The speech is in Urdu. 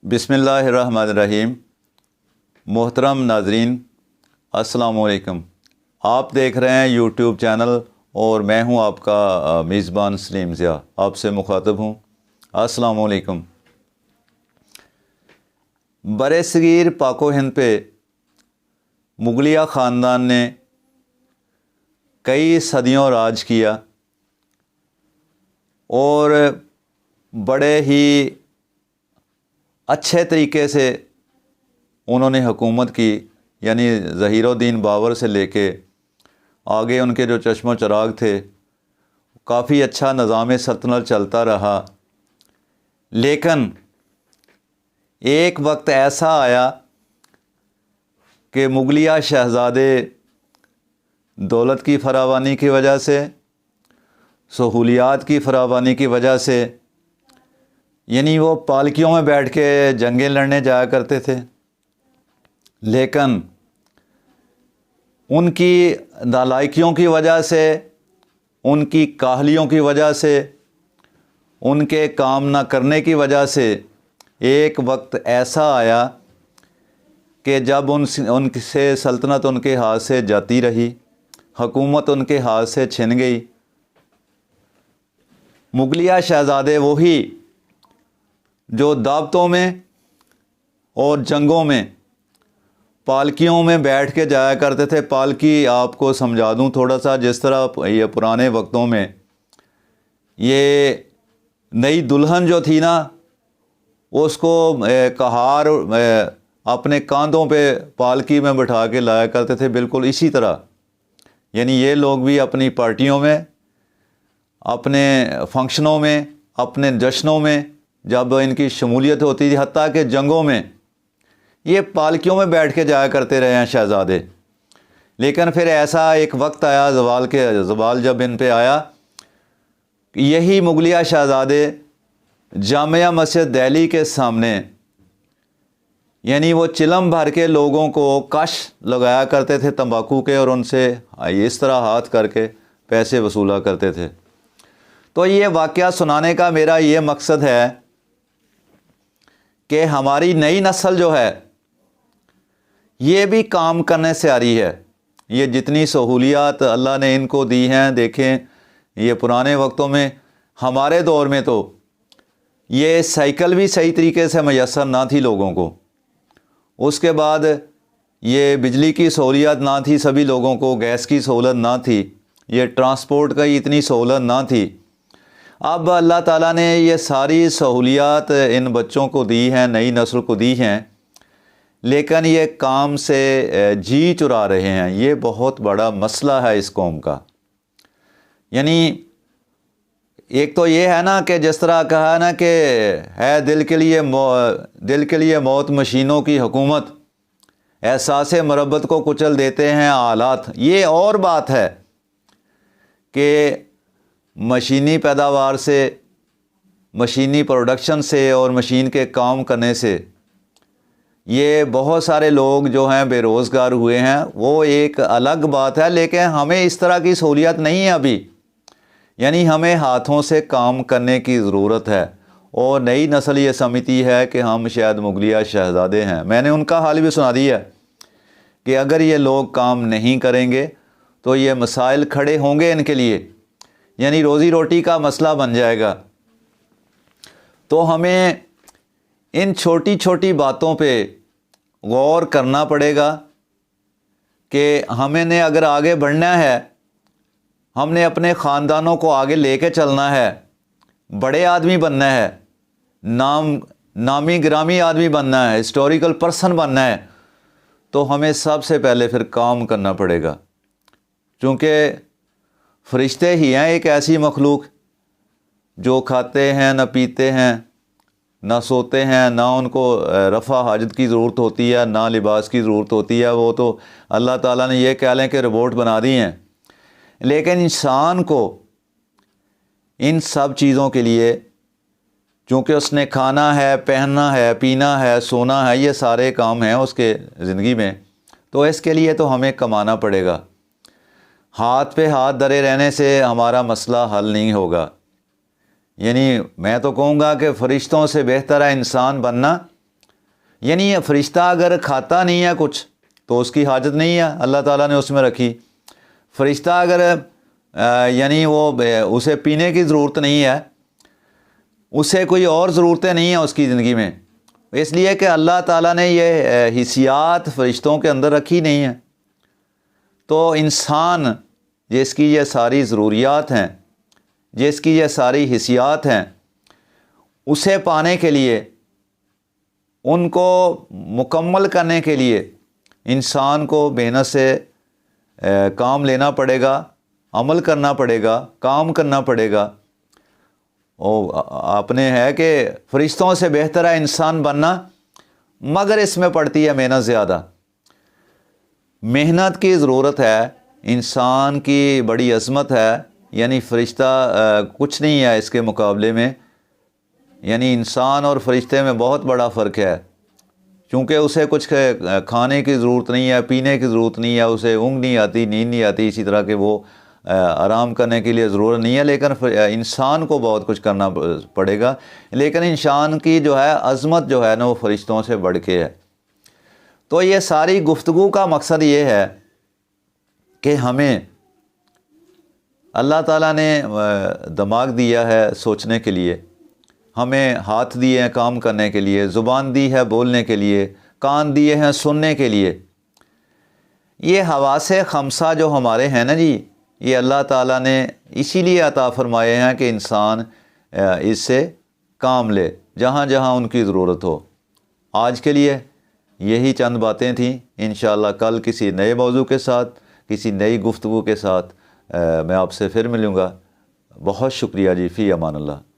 بسم اللہ الرحمن الرحیم۔ محترم ناظرین، السلام علیکم۔ آپ دیکھ رہے ہیں یوٹیوب چینل اور میں ہوں آپ کا میزبان سلیم ضیاء، آپ سے مخاطب ہوں۔ السلام علیکم۔ برِ صغیر پاک و ہند پہ مغلیہ خاندان نے کئی صدیوں راج کیا اور بڑے ہی اچھے طریقے سے انہوں نے حکومت کی، یعنی ظہیر الدین بابر سے لے کے آگے ان کے جو چشم و چراغ تھے، کافی اچھا نظام سلطنت چلتا رہا۔ لیکن ایک وقت ایسا آیا کہ مغلیہ شہزادے دولت کی فراوانی کی وجہ سے، سہولیات کی فراوانی کی وجہ سے، یعنی وہ پالکیوں میں بیٹھ کے جنگیں لڑنے جایا کرتے تھے، لیکن ان کی نالائکیوں کی وجہ سے، ان کی کاہلیوں کی وجہ سے، ان کے کام نہ کرنے کی وجہ سے ایک وقت ایسا آیا کہ جب ان سے سلطنت ان کے ہاتھ سے جاتی رہی، حکومت ان کے ہاتھ سے چھن گئی۔ مغلیہ شہزادے وہی جو دعوتوں میں اور جنگوں میں پالکیوں میں بیٹھ کے جایا کرتے تھے۔ پالکی آپ کو سمجھا دوں تھوڑا سا، جس طرح یہ پرانے وقتوں میں یہ نئی دلہن جو تھی نا، اس کو کہار اپنے کاندھوں پہ پالکی میں بٹھا کے لایا کرتے تھے، بالکل اسی طرح یعنی یہ لوگ بھی اپنی پارٹیوں میں، اپنے فنکشنوں میں، اپنے جشنوں میں جب ان کی شمولیت ہوتی تھی، حتیٰ کہ جنگوں میں یہ پالکیوں میں بیٹھ کے جایا کرتے رہے ہیں شہزادے۔ لیکن پھر ایسا ایک وقت آیا، زوال جب ان پہ آیا، یہی مغلیہ شہزادے جامعہ مسجد دہلی کے سامنے، یعنی وہ چلم بھر کے لوگوں کو کش لگایا کرتے تھے تمباکو کے، اور ان سے اس طرح ہاتھ کر کے پیسے وصولا کرتے تھے۔ تو یہ واقعہ سنانے کا میرا یہ مقصد ہے کہ ہماری نئی نسل جو ہے یہ بھی کام کرنے سے آ رہی ہے۔ یہ جتنی سہولیات اللہ نے ان کو دی ہیں، دیکھیں یہ پرانے وقتوں میں، ہمارے دور میں تو یہ سائیکل بھی صحیح طریقے سے میسر نہ تھی لوگوں کو، اس کے بعد یہ بجلی کی سہولیات نہ تھی سبھی لوگوں کو، گیس کی سہولت نہ تھی، یہ ٹرانسپورٹ کا اتنی سہولت نہ تھی۔ اب اللہ تعالیٰ نے یہ ساری سہولیات ان بچوں کو دی ہیں، نئی نسل کو دی ہیں، لیکن یہ کام سے جی چرا رہے ہیں۔ یہ بہت بڑا مسئلہ ہے اس قوم کا۔ یعنی ایک تو یہ ہے نا کہ جس طرح کہا نا کہ ہے دل کے لیے موت مشینوں کی حکومت، احساس مربت کو کچل دیتے ہیں آلات۔ یہ اور بات ہے کہ مشینی پیداوار سے، مشینی پروڈکشن سے اور مشین کے کام کرنے سے یہ بہت سارے لوگ جو ہیں بے روزگار ہوئے ہیں، وہ ایک الگ بات ہے، لیکن ہمیں اس طرح کی سہولیات نہیں ہے ابھی۔ یعنی ہمیں ہاتھوں سے کام کرنے کی ضرورت ہے، اور نئی نسل یہ سمجھتی ہے کہ ہم شاید مغلیہ شہزادے ہیں۔ میں نے ان کا حال بھی سنا دیا کہ اگر یہ لوگ کام نہیں کریں گے تو یہ مسائل کھڑے ہوں گے ان کے لیے، یعنی روزی روٹی کا مسئلہ بن جائے گا۔ تو ہمیں ان چھوٹی چھوٹی باتوں پہ غور کرنا پڑے گا کہ ہمیں نے اگر آگے بڑھنا ہے، ہم نے اپنے خاندانوں کو آگے لے کے چلنا ہے، بڑے آدمی بننا ہے، نامی گرامی آدمی بننا ہے، ہسٹوریکل پرسن بننا ہے، تو ہمیں سب سے پہلے پھر کام کرنا پڑے گا۔ چونکہ فرشتے ہی ہیں ایک ایسی مخلوق جو کھاتے ہیں نہ پیتے ہیں نہ سوتے ہیں، نہ ان کو رفع حاجت کی ضرورت ہوتی ہے، نہ لباس کی ضرورت ہوتی ہے، وہ تو اللہ تعالیٰ نے یہ کہہ لیں کہ روبوٹ بنا دی ہیں۔ لیکن انسان کو ان سب چیزوں کے لیے، چونکہ اس نے کھانا ہے، پہننا ہے، پینا ہے، سونا ہے، یہ سارے کام ہیں اس کے زندگی میں، تو اس کے لیے تو ہمیں کمانا پڑے گا۔ ہاتھ پہ ہاتھ دھرے رہنے سے ہمارا مسئلہ حل نہیں ہوگا۔ یعنی میں تو کہوں گا کہ فرشتوں سے بہتر ہے انسان بننا، یعنی یہ فرشتہ اگر کھاتا نہیں ہے کچھ تو اس کی حاجت نہیں ہے، اللہ تعالیٰ نے اس میں رکھی۔ فرشتہ اگر یعنی وہ اسے پینے کی ضرورت نہیں ہے، اسے کوئی اور ضرورتیں نہیں ہیں اس کی زندگی میں، اس لیے کہ اللہ تعالیٰ نے یہ حیثیات فرشتوں کے اندر رکھی نہیں ہیں۔ تو انسان جس کی یہ ساری ضروریات ہیں، جس کی یہ ساری حیثیات ہیں، اسے پانے کے لیے، ان کو مکمل کرنے کے لیے انسان کو محنت سے کام لینا پڑے گا، عمل کرنا پڑے گا، کام کرنا پڑے گا۔ اور اپنے ہے کہ فرشتوں سے بہتر ہے انسان بننا، مگر اس میں پڑتی ہے محنت زیادہ۔ محنت کی ضرورت ہے، انسان کی بڑی عظمت ہے، یعنی فرشتہ کچھ نہیں ہے اس کے مقابلے میں۔ یعنی انسان اور فرشتے میں بہت بڑا فرق ہے، چونکہ اسے کچھ کھانے کی ضرورت نہیں ہے، پینے کی ضرورت نہیں ہے، اسے اونگ نہیں آتی، نیند نہیں آتی، اسی طرح کہ وہ آرام کرنے کے لیے ضرورت نہیں ہے، لیکن انسان کو بہت کچھ کرنا پڑے گا۔ لیکن انسان کی جو ہے عظمت جو ہے نا وہ فرشتوں سے بڑھ کے ہے۔ تو یہ ساری گفتگو کا مقصد یہ ہے کہ ہمیں اللہ تعالیٰ نے دماغ دیا ہے سوچنے کے لیے، ہمیں ہاتھ دیے ہیں کام کرنے کے لیے، زبان دی ہے بولنے کے لیے، کان دیے ہیں سننے کے لیے۔ یہ حواس خمسہ جو ہمارے ہیں نا جی، یہ اللہ تعالیٰ نے اسی لیے عطا فرمائے ہیں کہ انسان اس سے کام لے جہاں جہاں ان کی ضرورت ہو۔ آج کے لیے یہی چند باتیں تھیں، انشاءاللہ کل کسی نئے موضوع کے ساتھ، کسی نئی گفتگو کے ساتھ میں آپ سے پھر ملوں گا۔ بہت شکریہ جی، فی امان اللہ۔